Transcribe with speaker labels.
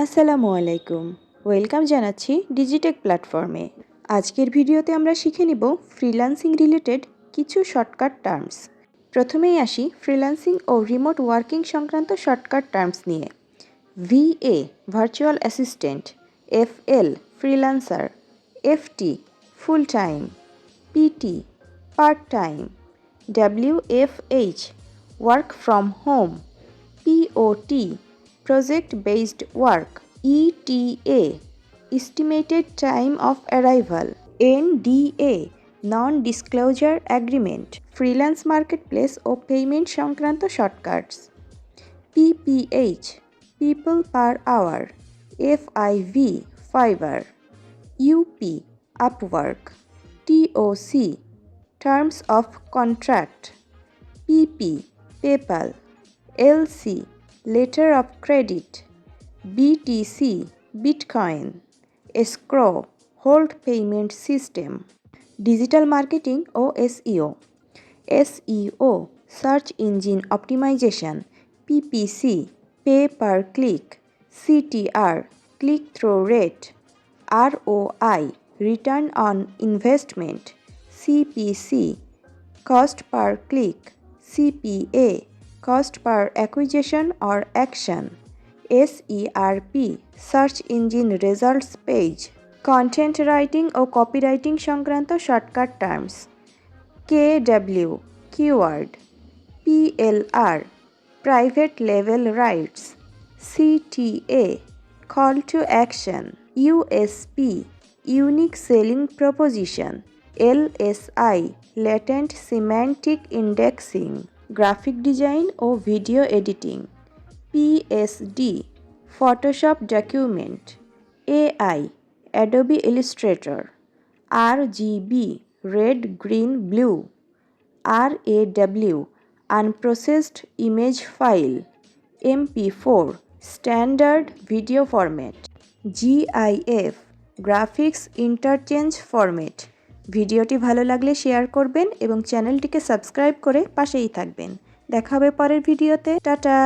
Speaker 1: আসসালামু আলাইকুম। ওয়েলকাম জানাচ্ছি ডিজিটেক প্ল্যাটফর্মে। আজকের ভিডিওতে আমরা শিখে নিব ফ্রিল্যান্সিং রিলেটেড কিছু শর্টকাট টার্মস। প্রথমেই আসি ফ্রিল্যান্সিং ও রিমোট ওয়ার্কিং সংক্রান্ত শর্টকাট টার্মস নিয়ে। VA virtual assistant, FL freelancer, FT full time, PT part time, WFH work from home, POT project based work, ETA estimated time of arrival, NDA non disclosure agreement, freelance marketplace O payment সংক্রান্ত shortcuts, PPH people per hour, FIV Fiverr, UP Upwork, TOC terms of contract, PP PayPal, LC letter of credit, BTC Bitcoin, escrow hold payment system, digital marketing ও SEO, SEO search engine optimization, PPC pay per click, CTR click through rate, ROI return on investment, CPC cost per click, CPA cost per acquisition or action, SERP search engine results page, content writing O copywriting সংক্রান্ত shortcut terms, KW keyword, PLR private level rights, CTA call to action, USP unique selling proposition, LSI latent semantic indexing, graphic design ও video editing, PSD Photoshop document, AI Adobe Illustrator, RGB red green blue, RAW unprocessed image file, MP4 standard video format, GIF graphics interchange format. ভিডিওটি ভালো লাগলে share করবেন এবং চ্যানেলটিকে subscribe করে পাশেই থাকবেন। দেখা হবে পরের ভিডিওতে। টাটা।